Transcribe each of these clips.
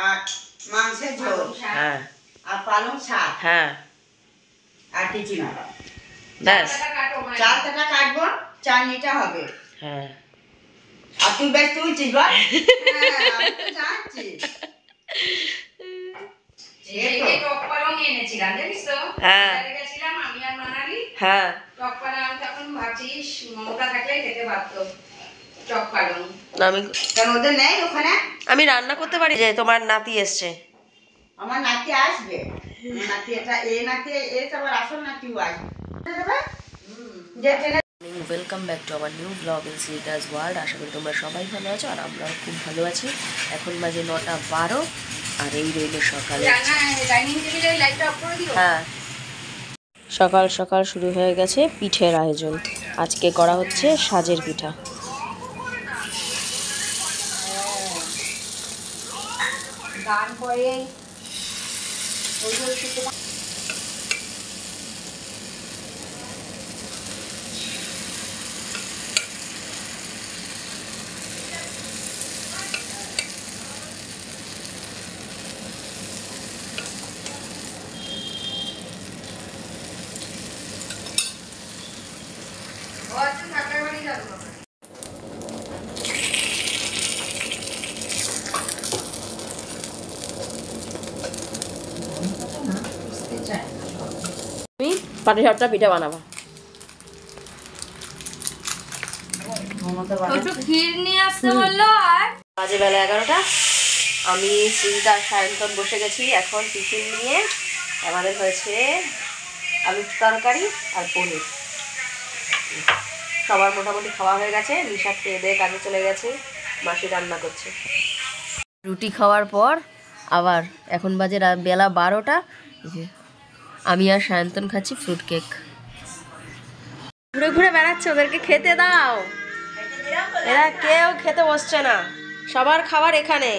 আর মাংসের ঝোল, হ্যাঁ, আর পালং শাক, হ্যাঁ, আর কিছু না, ব্যাস। চালটা কাটবো, চাটনিটা হবে, হ্যাঁ। আর তুই বেশ তুলছিস বল? হ্যাঁ, আমি তো জানছি। টক পালং এনেছিলাম জানিস তো? হ্যাঁ, গেছিলাম আমি আর মানালি। হ্যাঁ, টক পালং তখন ভাবছিস মমতা থাকলে খেতে পারতো টক পালং। আমি কেন ওদের নেই ওখানে? আমি রান্না করতে পারি। যে তোমার নাতি এসছে। আমার নাতি আসবে। নাতি এটা নাতি আবার আসল নাতিও আসবে। Welcome back to our new blog in সিটাস ওয়ার্ল্ড। আশা করি তোমরা সবাই ভালো আছো আর আমরাও খুব ভালো আছি। এখন বাজে 9:12 আর এই রইল সকালে। হ্যাঁ, সকাল সকাল শুরু হয়ে গেছে পিঠের আয়োজন। আজকে করা হচ্ছে সাজের পিঠা। গান করে পাটিসাপটা পিঠা বানাবো। ক্ষীর নিয়ে আসতে বললো। আর বাজে বেলা 11টা। আমি চিন্তা সায়ন্তন বসে গেছি এখন টিফিন নিয়ে। আমাদের হয়েছে আলুর তরকারি আর পনির। সবার মোটামুটি খাওয়া হয়ে গেছে। নিশা খেয়ে দিয়ে কাজে চলে গেছে। মাসি রান্না করছে। রুটি খাওয়ার পর আবার এখন বাজে বেলা 12টা। আমি আর সায়ন্তন খাচ্ছি ফ্রুট কেক। ঘুরে ঘুরে বেড়াচ্ছে, ওদেরকে খেতে দাও। এরা কেউ খেতে বসছে না, সবার খাবার এখানে।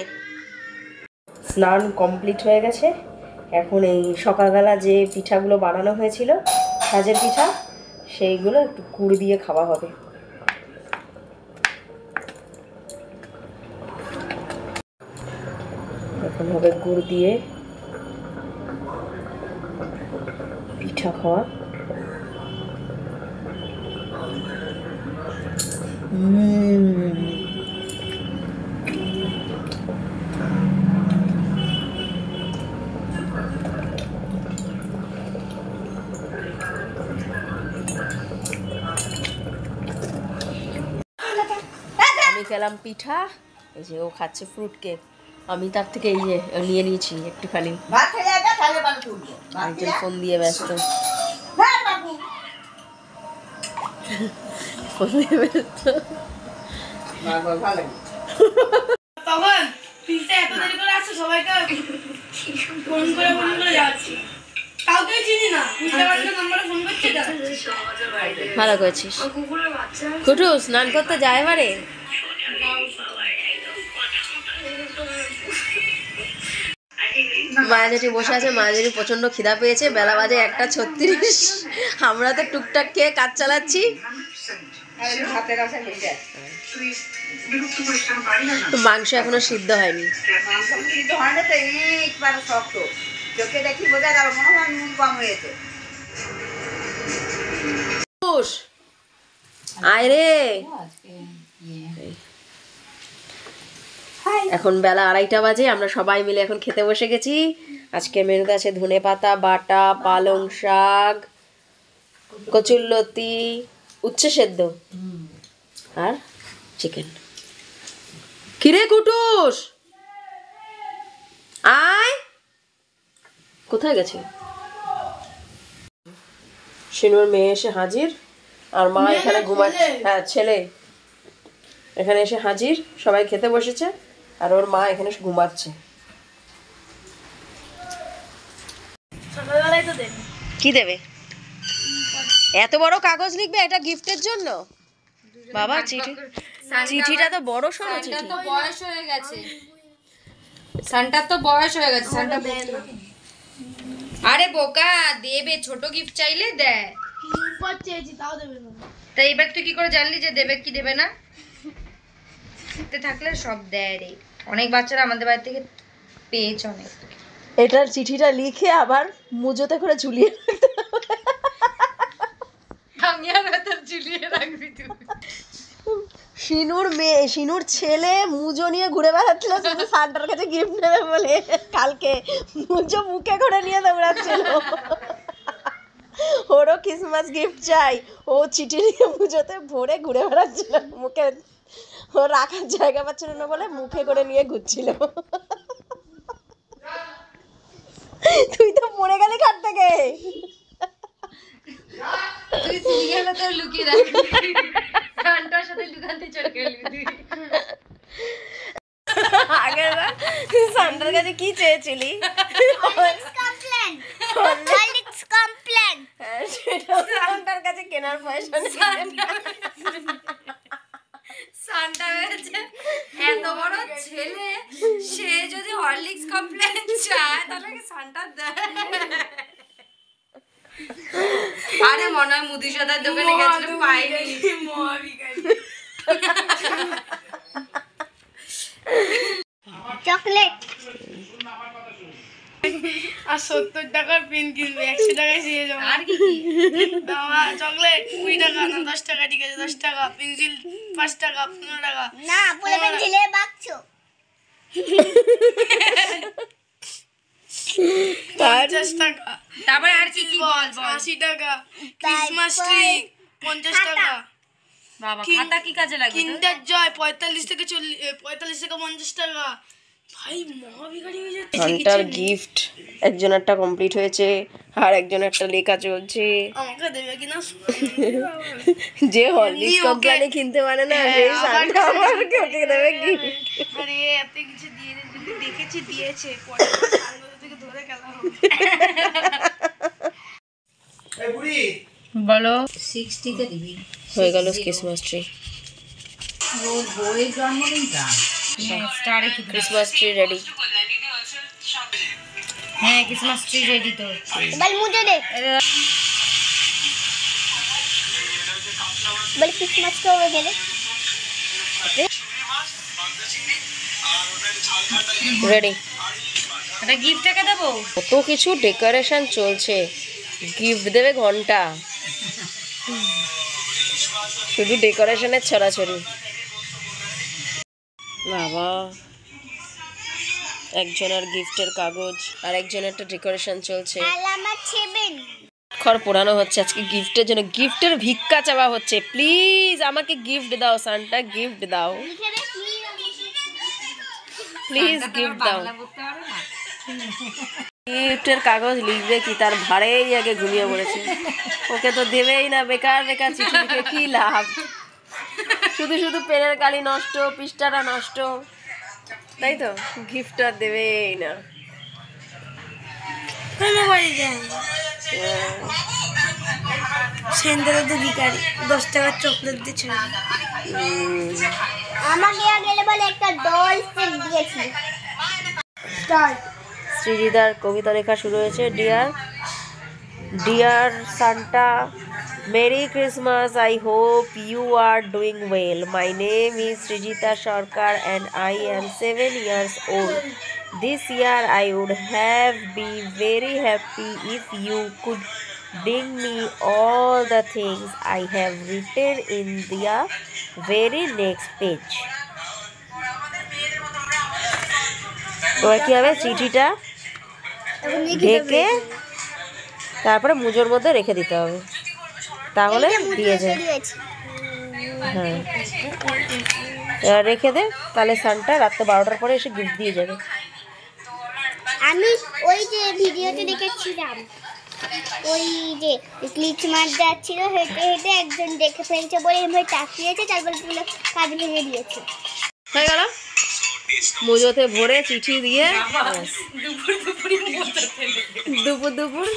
স্নান কমপ্লিট হয়ে গেছে। এখন এই সকালবেলা যে পিঠাগুলো বানানো হয়েছিল সাজের পিঠা, সেইগুলো একটু গুড় দিয়ে খাওয়া হবে। এখন হবে গুড় দিয়ে পিঠা খাওয়া। আমি খেলাম পিঠা, এই যে ও খাচ্ছে ফ্রুট কেক। আমি তার থেকে এই যে নিয়ে নিয়েছি একটুখানি। একজন ফোন দিয়ে ব্যস্ত। ভালো করেছিস। কুটু স্নান করতে যায় এবারে। মায়াজেটি বসে আছে। মায়াজেটি প্রচন্ড খিদা পেয়েছে। বেলা বাজে 1:36। আমরা তো টুকটাক খেয়ে কাজ চালাচ্ছি। মাংস এখনো সিদ্ধ হয়নি। আয় রে। এখন বেলা 2:30 বাজে। আমরা সবাই মিলে এখন খেতে বসে গেছি। আজকে মেনুতে আছে ধনেপাতা বাটা, পালং শাক, কচুরলতি, উচ্ছে সেদ্ধ আর চিকেন। কিরে কুটুস, আয়। কোথায় গেছে? শিনুর মেয়ে এসে হাজির আর মা এখানে ঘুমাচ্ছে। হ্যাঁ, ছেলে এখানে এসে হাজির। সবাই খেতে বসেছে আর ওর মা এখানে ঘুমাচ্ছে। কি দেবে? এত বড় কাগজ লিখবে? এটা গিফটের জন্য? বাবা চিঠিটা তো বড় সরো চিঠি। তো বয়স হয়ে গেছে, সান্টার তো বয়স হয়ে গেছে। সান্টা আরে বোকা, দেবে। ছোট গিফট চাইলে দেয়। তাই এবার তুই কি করে জানলি যে দেবে কি দেবে না? থাকলে সব দেয় রে। অনেক বাচ্চারা আমাদের বাড়ি থেকে পেয়েছ অনেক। এটার চিঠিটা লিখে আবার মুজোতে করে ঝুলিয়ে রাখতে হবে। আমি আর তোর ঝুলিয়ে রাখবি তুই। শিনুর ছেলে মুজো নিয়ে ঘুরে বেড়াচ্ছিল শুধু সান্টার কাছে গিফট নেবে বলে। কালকে মুজো মুখে করে নিয়ে দৌড়াচ্ছিল। ওরও ক্রিসমাস গিফট চাই, ও চিঠি নিয়ে মুজোতে ভরে ঘুরে বেড়াচ্ছিল, মুখে ও রাখার জায়গা পাচ্ছিল না বলে মুখে করে নিয়ে ঘুরছিল। তুই তো পড়ে গেলি খাট থেকে। তুই সিরিয়ালে তো লুকিয়ে রাখবি, সান্টার সাথে লুকাতে চলে গেলি তুই। আগের বার সান্টার কাছে কি চেয়েছিলি? সেটা সান্টার কাছে কেনার পয়সা নেই। সান্টা হয়েছে এত বড় ছেলে, সে যদি হরলিক্স কমপ্লেন চায় তাহলে কি সান্টা দেয়? আরে মনে হয় মুদি সদার দোকানে গেছিল পাইনি। চকলেট আর 70 টাকার পেন কিনবে 100 টাকায় দিয়ে যাবো। আর কি কি? চকলেট 20 টাকা না 10 টাকা, ঠিক আছে 10 টাকা, পেন্সিল 5 টাকা, 15 টাকা, না বলে পেন্সিলের বাক্স 50 টাকা, তারপরে আর কি কি বল বল। 80 টাকা, ক্রিসমাস ট্রি 50 টাকা, বাবা খাতা কি কাজে লাগে? কিন্ডার জয় 45 থেকে 50 টাকা। ভাই মহাবিকারি হয়ে যাচ্ছে। সান্টার গিফট একজনেরটা কমপ্লিট হয়েছে আর একজনেরটা লেখা চলছে। আমাকে দেবে কিনা যে হরলিক্স কোম্পানি কিনতে পারে না সেই সান্টা আমাকে ওকে দেবে গিফট। আরে এত কিছু দিয়ে যদি দেখেছি দিয়েছে, পরে সামনে থেকে ধরে খেলা হবে। বলো 60 তে দিবি। হয়ে গেল ক্রিসমাস ট্রি। ওর বউয়ের জন্মদিনটা স্টারে কি ক্রিসমাস ট্রি রেডি। হ্যাঁ ক্রিসমাস ট্রি রেডি তো। বল মুझे दे বল ক্রিসমাস তো হয়ে গেলে রেডি। এটা গিফটটাকে দেবো। কত কিছু ডেকোরেশন চলছে, গিফট দেবে ঘন্টা, শুধু ডেকোরেশনের ছড়াছড়ি। বাবা একজনের গিফটের কাগজ আর একজনেরটা ডেকোরেশন চলছে। আমার ছেবেন খড় পোড়ানো হচ্ছে আজকে গিফটের জন্য, গিফটের ভিক্ষা চাওয়া হচ্ছে। প্লিজ আমাকে গিফট দাও সান্টা, গিফট দাও লিখে দে প্লিজ, গিফট দাও। বাংলা বলতে পারে না। গিফটের কাগজ লিখবে কি, তার ভাড়েই আগে ঘুমিয়ে পড়েছে। ওকে তো দেবেই না, বেকার বেকার চিঠি লিখে কি লাভ, শুধু শুধু পেনের কালি নষ্ট, পৃষ্ঠাটা নষ্ট, তাই তো গিফট আর দেবেই না। কোনো বাড়ি যায় সেন্টারে তো ভিখারি 10 টাকার চকলেট দিয়ে ছেড়ে আমাকে গেলে বলে একটা ডল সেট দিয়েছি। স্টার্ট শ্রীজিদার কবিতা লেখা শুরু হয়েছে। Dear Santa, merry Christmas, I hope you are doing well. My name is Srijita Sarkar and I am 7 years old. This year I would have been very happy if you could bring me all the things I have written in the very next page. এবার কি হবে, চিঠিটা ঢেকে তারপরে মুজোর মধ্যে রেখে দিতে হবে, তাহলে দিয়ে যায়। হ্যাঁ এবার রেখে দে, তাহলে সান্টা রাত্রে 12টার পরে এসে গিফট দিয়ে যাবে। আমি ওই যে ভিডিওতে দেখেছিলাম, ওই যে ক্রিসমাস যাচ্ছিল হেঁটে হেঁটে একজন দেখে ফেলছে বলে এমনি তাকিয়েছে, তারপর পুরো কাজ ভেঙে দিয়েছে। হয়ে গেল, মুজোতে ভরে চিঠি দিয়ে দুপুর দুপুর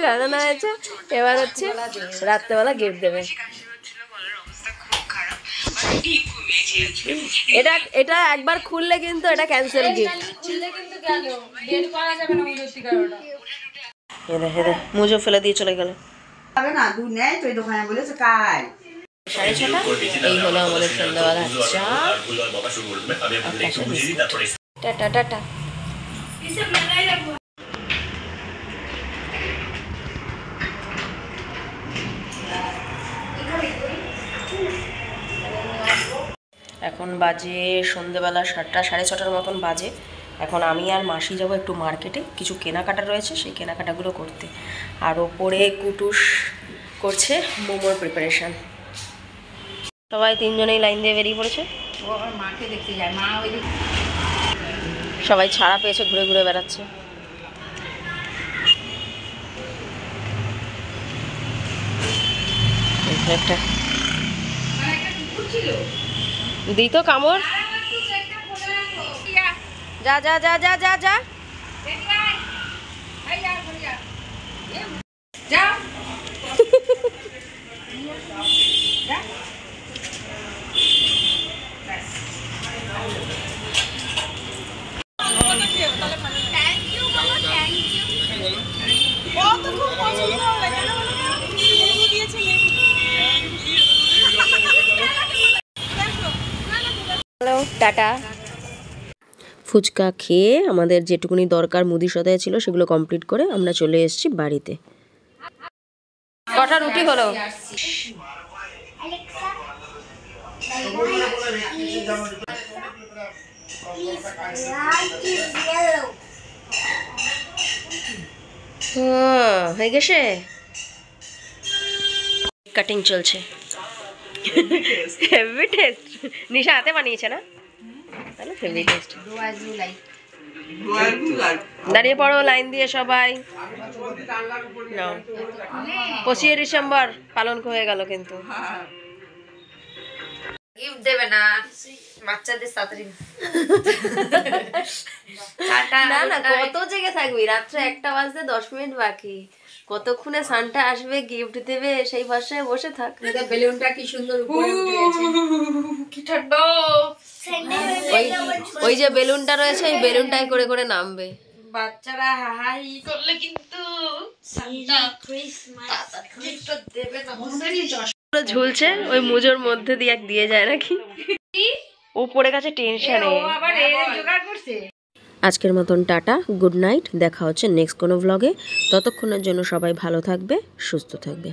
টানানো হয়েছে। এবার হচ্ছে রাত্রেবেলা গিফট দেবে। এটা একবার খুললে কিন্তু এটা ক্যান্সেল গিফট। মুজো ফেলে দিয়ে চলে গেল। না দুধ নেই তো, ওই দোকানে বলেছে কাল 6:30 এই হলো আমাদের সন্ধ্যাবেলা চা। Tata tata. এখন বাজে সন্ধ্যেবেলা 7টা 6:30 মতন বাজে। এখন আমি আর মাসি যাব একটু মার্কেটে, কিছু কেনাকাটা রয়েছে সেই কেনাকাটাগুলো করতে। আর ওপরে কুটুস করছে মোমোর প্রিপারেশন। সবাই তিনজনেই লাইন দিয়ে বেরিয়ে পড়েছে। মাকে দেখতে যায়, মা ওই সবাই ছাড়া পেয়েছে, ঘুরে ঘুরে বেড়াচ্ছে। একটা দিই তো কামড়। যা যা যা যা যা যা। Hello tata. ফুচকা খেয়ে আমাদের যেটুকুনি দরকার মুদি সদায় ছিল সেগুলো কমপ্লিট করে আমরা চলে এসেছি বাড়িতে। কটা রুটি হলো? হয়ে গেছে। কাটিং চলছে। Heavy taste. নিশা হাতে বানিয়েছে না? তাহলে হেভি টেস্ট। দাঁড়িয়ে পড়ো লাইন দিয়ে সবাই। 25 ডিসেম্বর পালন হয়ে গেল কিন্তু গিফট দেবে না বাচ্চাদের তাড়াতাড়ি। না না, কত জেগে থাকবি? রাত্রে 1টা বাজতে 10 মিনিট বাকি। কতক্ষণে সান্টা আসবে, গিফট দেবে, সেই ভাষায় বসে থাক। বেলুনটা কি সুন্দর উপরে উঠে গেছে, কি ঠান্ডা। ওই যে বেলুনটা রয়েছে, ওই বেলুনটাই করে করে নামবে। বাচ্চারা হাহাই করলে কিন্তু সান্টা গিফট দেবে না। ঝুলছে ওই মুজোর মধ্যে দিয়ে দিয়ে যায় নাকি, ও পড়ে গেছে টেনশনে। আবার জোগাড় করছে। আজকের মতন টাটা, গুড নাইট। দেখা হচ্ছে নেক্সট কোনো ভ্লগে। ততক্ষণের জন্য সবাই ভালো থাকবে, সুস্থ থাকবে।